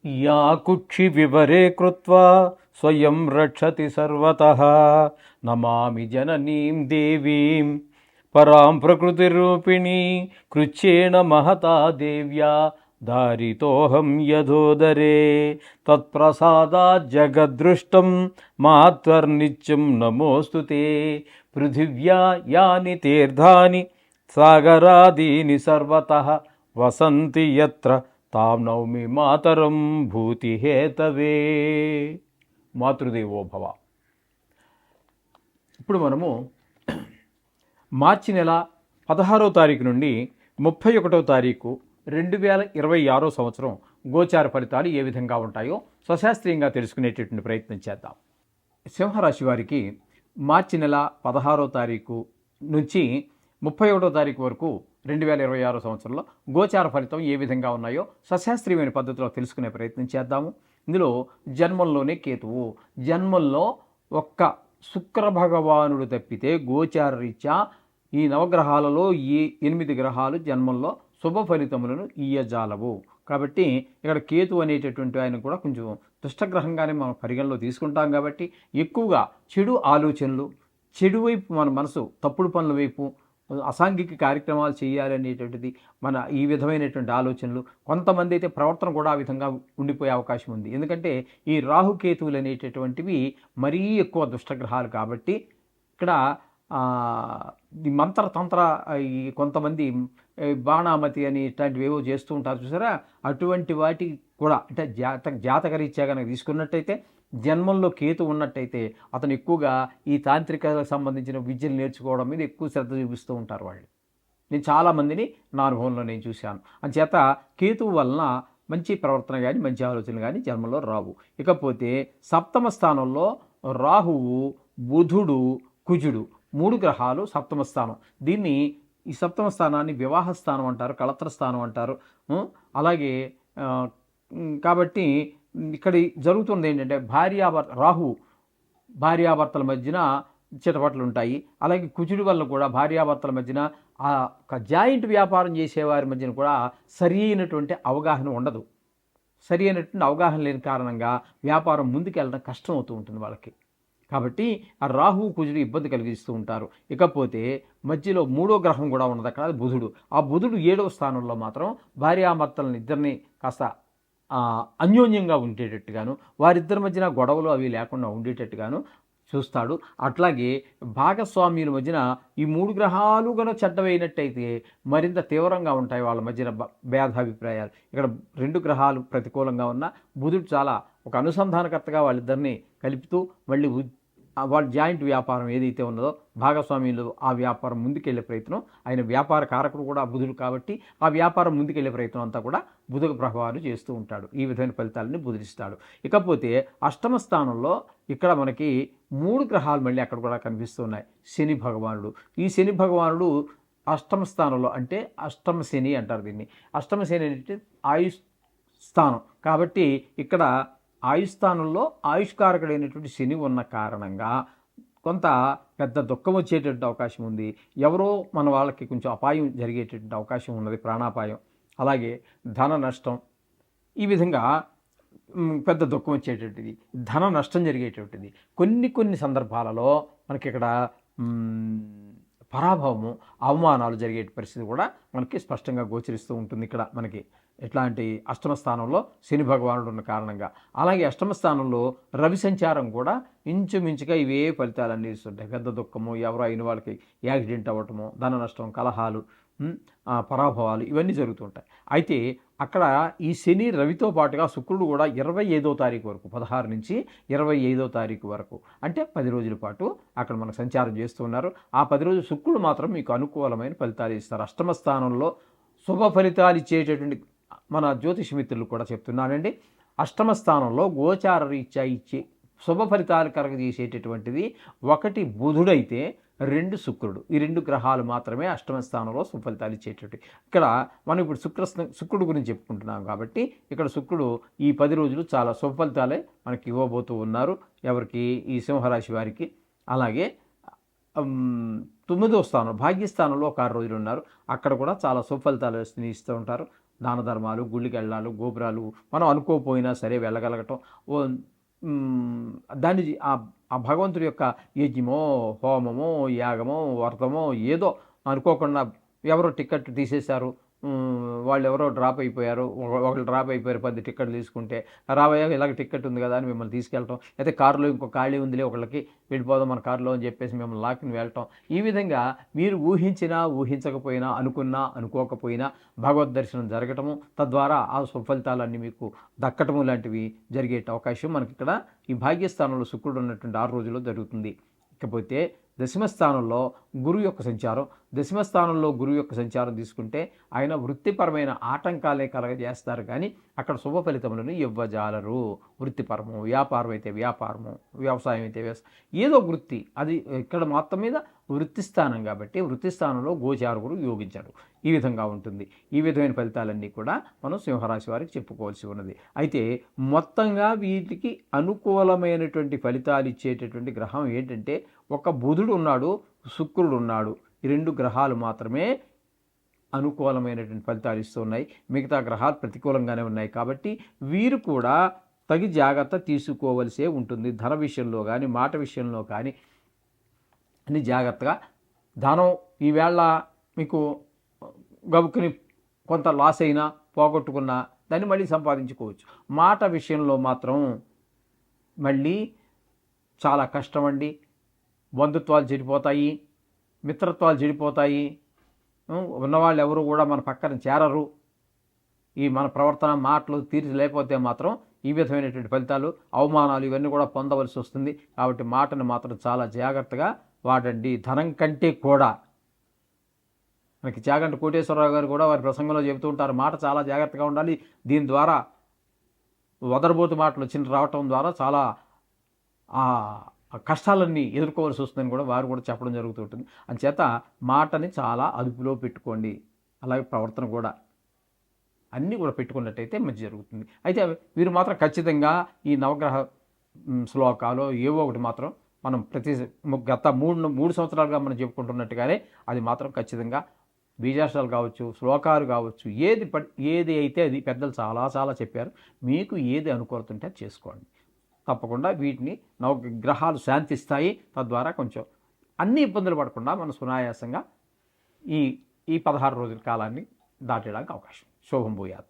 या कुक्षि विवरे कृत्वा स्वयं रक्षति सर्वतः नमामि जननीं देवीं परां प्रकृतिरूपिणी कृच्छ्रेण महता देव्या धारितोऽहं यदोदरे तत्प्रसादात् जगद्दृष्टं मात्वर्नित्यं नमोऽस्तु ते पृथिव्या यानि तीर्थानि सागरादीनि सर्वतः वसन्ति यत्र తాం నౌమి మాతరం భూతిహేతవే. మాతృదేవోభవ. ఇప్పుడు మనము మార్చి నెల 16వ తారీఖు నుండి 31వ తారీఖు 2026 సంవత్సరం గోచార ఫలితాలు ఏ విధంగా ఉంటాయో స్వశాస్త్రీయంగా తెలుసుకునేటటువంటి ప్రయత్నం చేద్దాం. సింహరాశి వారికి మార్చి నెల 16వ తారీఖు నుంచి 31వ తారీఖు వరకు 2026 సంవత్సరంలో గోచార ఫలితం ఏ విధంగా ఉన్నాయో సశాస్త్రీయమైన పద్ధతిలో తెలుసుకునే ప్రయత్నం చేద్దాము. ఇందులో జన్మంలోనే కేతువు, జన్మంలో ఒక్క శుక్ర భగవానుడు తప్పితే గోచార రీత్యా ఈ నవగ్రహాలలో ఈ 8 గ్రహాలు జన్మంలో శుభ ఫలితములను ఇయ్యజాలవు. కాబట్టి ఇక్కడ కేతు అనేటటువంటి ఆయన కూడా కొంచెం దుష్టగ్రహంగానే మనం పరిగణలో తీసుకుంటాం. కాబట్టి ఎక్కువగా చెడు ఆలోచనలు, చెడు వైపు మన మనసు తప్పుడు పనుల వైపు, అసాంఘిక కార్యక్రమాలు చేయాలనేటువంటిది మన ఈ విధమైనటువంటి ఆలోచనలు, కొంతమంది అయితే ప్రవర్తన కూడా ఆ విధంగా ఉండిపోయే అవకాశం ఉంది. ఎందుకంటే ఈ రాహుకేతువులు అనేటటువంటివి మరీ ఎక్కువ దుష్టగ్రహాలు. కాబట్టి ఇక్కడ ఈ మంత్రతంత్ర ఈ కొంతమంది బాణామతి అని ఇట్లాంటివి ఏవో చేస్తూ ఉంటారు చూసారా, అటువంటి వాటి కూడా అంటే జాతకరీత్యా కనుక తీసుకున్నట్టయితే జన్మంలో కేతు ఉన్నట్టయితే అతను ఎక్కువగా ఈ తాంత్రికలకు సంబంధించిన విద్యలు నేర్చుకోవడం మీద ఎక్కువ శ్రద్ధ చూపిస్తూ ఉంటారు వాళ్ళు. నేను చాలామందిని నా అనుభవంలో నేను చూశాను. అంచేత కేతువు వలన మంచి ప్రవర్తన కానీ మంచి ఆలోచనలు కానీ జన్మలో రావు. ఇకపోతే సప్తమ స్థానంలో రాహువు, బుధుడు, కుజుడు 3 గ్రహాలు సప్తమ స్థానం. దీన్ని ఈ సప్తమ స్థానాన్ని వివాహ స్థానం అంటారు, కళత్ర స్థానం అంటారు. అలాగే కాబట్టి ఇక్కడ జరుగుతుంది ఏంటంటే రాహు భార్యాభర్తల మధ్యన చిటపట్లు ఉంటాయి. అలాగే కుజుడి వల్ల కూడా భార్యాభర్తల మధ్యన జాయింట్ వ్యాపారం చేసేవారి మధ్యన కూడా సరి అయినటువంటి అవగాహన ఉండదు. సరి అయినటువంటి అవగాహన లేని కారణంగా వ్యాపారం ముందుకెళ్ళడం కష్టం అవుతూ ఉంటుంది వాళ్ళకి. కాబట్టి ఆ రాహు కుజుడు ఇబ్బంది కలిగిస్తూ ఉంటారు. ఇకపోతే మధ్యలో 3వ గ్రహం కూడా ఉన్నది అక్కడ, బుధుడు. ఆ బుధుడు 7వ స్థానంలో మాత్రం భార్యాభర్తలను ఇద్దరిని కాస్త అన్యోన్యంగా ఉండేటట్టుగాను, వారిద్దరి మధ్యన గొడవలు అవి లేకుండా ఉండేటట్టుగాను చూస్తాడు. అట్లాగే భాగస్వామ్యుల మధ్యన ఈ 3 గ్రహాలు కనుక చెడ్డవైనట్టయితే మరింత తీవ్రంగా ఉంటాయి వాళ్ళ మధ్యన భేదాభిప్రాయాలు. ఇక్కడ 2 గ్రహాలు ప్రతికూలంగా ఉన్న బుధుడు చాలా ఒక అనుసంధానకర్తగా వాళ్ళిద్దరిని కలుపుతూ మళ్ళీ వాళ్ళ జాయింట్ వ్యాపారం ఏదైతే ఉన్నదో భాగస్వామ్యంలో ఆ వ్యాపారం ముందుకెళ్లే ప్రయత్నం, ఆయన వ్యాపార కారకుడు కూడా బుధుడు కాబట్టి ఆ వ్యాపారం ముందుకెళ్లే ప్రయత్నం అంతా కూడా బుధ ప్రభావాలు చేస్తూ ఉంటాడు. ఈ విధమైన ఫలితాలని బుధిస్తాడు. ఇకపోతే అష్టమ స్థానంలో ఇక్కడ మనకి 3 గ్రహాలు మళ్ళీ అక్కడ కూడా కనిపిస్తున్నాయి. శని భగవానుడు, ఈ శని భగవానుడు అష్టమ స్థానంలో, అంటే అష్టమ శని అంటారు దీన్ని. అష్టమ శని అంటే ఆయుష్ స్థానం కాబట్టి ఇక్కడ ఆయుస్థానంలో ఆయుష్కారకుడైనటువంటి శని ఉన్న కారణంగా కొంత పెద్ద దుఃఖం వచ్చేటటువంటి అవకాశం ఉంది. ఎవరో మన వాళ్ళకి కొంచెం అపాయం జరిగేటటువంటి అవకాశం ఉన్నది, ప్రాణాపాయం. అలాగే ధన నష్టం, ఈ విధంగా పెద్ద దుఃఖం వచ్చేటటువంటిది, ధన నష్టం జరిగేటటువంటిది. కొన్ని సందర్భాలలో మనకి ఇక్కడ పరాభవము, అవమానాలు జరిగే పరిస్థితి కూడా మనకి స్పష్టంగా గోచరిస్తూ ఉంటుంది ఇక్కడ మనకి. ఎట్లాంటి అష్టమ స్థానంలో శని భగవానుడు ఉన్న కారణంగా. అలాగే అష్టమ స్థానంలో రవి సంచారం కూడా ఇంచుమించుగా ఇవే ఫలితాలన్నీ ఇస్తుంటాయి. పెద్ద దుఃఖము, ఎవరో అయిన వాళ్ళకి యాక్సిడెంట్ అవ్వటము, ధన నష్టం, కలహాలు, పరాభవాలు ఇవన్నీ జరుగుతుంటాయి. అయితే అక్కడ ఈ శని రవితో పాటుగా శుక్రుడు కూడా 25వ తారీఖు వరకు, 16 నుంచి 25వ తారీఖు వరకు, అంటే 10 రోజుల పాటు అక్కడ మనకు సంచారం చేస్తున్నారు. ఆ 10 రోజులు శుక్రుడు మాత్రం మీకు అనుకూలమైన ఫలితాలు ఇస్తారు. అష్టమ స్థానంలో శుభ ఫలితాలు ఇచ్చేటటువంటి మన జ్యోతిష మిత్రులు కూడా చెప్తున్నానండి. అష్టమ స్థానంలో గోచార రీత్యా ఇచ్చే శుభ ఫలితాలు కలగజేసేటటువంటిది 1 బుధుడైతే 2 శుక్రుడు. ఈ 2 గ్రహాలు మాత్రమే అష్టమ స్థానంలో సుఫలితాలు ఇచ్చేటట్టు. ఇక్కడ మనం ఇప్పుడు శుక్రుడు గురించి చెప్పుకుంటున్నాం కాబట్టి ఇక్కడ శుక్రుడు ఈ 10 రోజులు చాలా సుఫలితాలే మనకి ఇవ్వబోతూ ఉన్నారు. ఎవరికి? ఈ సింహరాశి వారికి. అలాగే 9వ స్థానం భాగ్యస్థానంలో ఒక 6 రోజులు ఉన్నారు. అక్కడ కూడా చాలా సుఫలితాలు ఇస్తూ ఉంటారు. దాన ధర్మాలు, గుళ్ళకి వెళ్ళాలు, గోపురాలు మనం అనుకోకపోయినా సరే వెళ్ళగలగటం, ఓ దాన్ని ఆ భగవంతుడి యొక్క యజ్ఞమో, హోమమో, యాగమో, వ్రతమో ఏదో అనుకోకుండా ఎవరో టికెట్ తీసేశారు, వాళ్ళెవరో డ్రాప్ అయిపోయారు, ఒకళ్ళు డ్రాప్ అయిపోయారు 10 టికెట్లు తీసుకుంటే, రావయ్య ఇలాగ టికెట్ ఉంది కదా అని మిమ్మల్ని తీసుకెళ్ళటం, అయితే కారులో ఇంకో ఖాళీ ఉందిలే ఒకళ్ళకి వెళ్ళిపోదాం మన కారులో అని చెప్పేసి మిమ్మల్ని లాక్కుని వెళ్ళటం. ఈ విధంగా మీరు ఊహించినా, ఊహించకపోయినా, అనుకున్నా, అనుకోకపోయినా భగవద్ దర్శనం జరగటము, తద్వారా ఆ సుఫలితాలన్నీ మీకు దక్కటము లాంటివి జరిగే అవకాశం మనకి ఇక్కడ ఈ భాగ్యస్థానంలో శుక్రుడు ఉన్నటువంటి 6 రోజుల్లో జరుగుతుంది. ఇకపోతే దశమస్థానంలో గురువు యొక్క సంచారం, దశమస్థానంలో గురువు యొక్క సంచారం తీసుకుంటే ఆయన వృత్తిపరమైన ఆటంకాలే కలగజేస్తారు, కానీ అక్కడ శుభ ఫలితములను ఇవ్వజాలరు. వృత్తిపరము, వ్యాపారం అయితే వ్యాపారము, వ్యవసాయం అయితే వ్యవసాయం, ఏదో వృత్తి, అది ఇక్కడ మొత్తం మీద వృత్తి స్థానం కాబట్టి వృత్తి స్థానంలో గోచార గురువు యోగించాడు. ఈ విధంగా ఉంటుంది. ఈ విధమైన ఫలితాలన్నీ కూడా మనం సింహరాశి వారికి చెప్పుకోవాల్సి ఉన్నది. అయితే మొత్తంగా వీటికి అనుకూలమైనటువంటి ఫలితాలు ఇచ్చేటటువంటి గ్రహం ఏంటంటే ఒక బుధుడు ఉన్నాడు, శుక్రుడు ఉన్నాడు. ఈ 2 గ్రహాలు మాత్రమే అనుకూలమైనటువంటి ఫలితాలు ఇస్తున్నాయి. మిగతా గ్రహాలు ప్రతికూలంగానే ఉన్నాయి. కాబట్టి వీరు కూడా తగి జాగ్రత్త తీసుకోవలసే ఉంటుంది. ధన విషయంలో కానీ, మాట విషయంలో కానీ అన్ని జాగ్రత్తగా. ధనం ఈవేళ మీకు గబుక్కుని కొంత లాస్ అయినా, పోగొట్టుకున్నా దాన్ని మళ్ళీ సంపాదించుకోవచ్చు. మాట విషయంలో మాత్రం మళ్ళీ చాలా కష్టమండి. బంధుత్వాలు చెడిపోతాయి, మిత్రత్వాలు చెడిపోతాయి, ఉన్నవాళ్ళు ఎవరు కూడా మన పక్కన చేరరు. ఈ మన ప్రవర్తన, మాటలు, తీర్చి లేకపోతే మాత్రం ఈ విధమైనటువంటి ఫలితాలు, అవమానాలు ఇవన్నీ కూడా పొందవలసి వస్తుంది. కాబట్టి మాటను మాత్రం చాలా జాగ్రత్తగా వాడండి. ధనం కంటే కూడా మనకి చాగంటి కోటేశ్వరరావు గారు కూడా వారి ప్రసంగంలో చెబుతూ ఉంటారు, మాట చాలా జాగ్రత్తగా ఉండాలి. దీని ద్వారా వదరబోతు మాటలు రావటం ద్వారా చాలా కష్టాలన్నీ ఎదుర్కోవాల్సి వస్తుందని కూడా వారు కూడా చెప్పడం జరుగుతుంటుంది. అందుచేత మాటని చాలా అదుపులో పెట్టుకోండి. అలాగే ప్రవర్తన కూడా అన్నీ కూడా పెట్టుకున్నట్టయితే మంచి జరుగుతుంది. అయితే వీరు మాత్రం ఖచ్చితంగా ఈ నవగ్రహ శ్లోకాలు ఏవో ఒకటి మాత్రం మనం గత 3 సంవత్సరాలుగా మనం చెప్పుకుంటున్నట్టుగానే అది మాత్రం ఖచ్చితంగా బీజాక్షరాలు కావచ్చు, శ్లోకాలు కావచ్చు, ఏది అయితే అది పెద్దలు చాలా చాలా చెప్పారు. మీకు ఏది అనుకూలతుంటే అది చేసుకోండి. తప్పకుండా వీటిని నవగ్రహాలు శాంతిస్తాయి. తద్వారా కొంచెం అన్ని ఇబ్బందులు పడకుండా మనం సునాయాసంగా ఈ 16 రోజుల కాలాన్ని దాటడానికి అవకాశం. శుభం భూయాత్.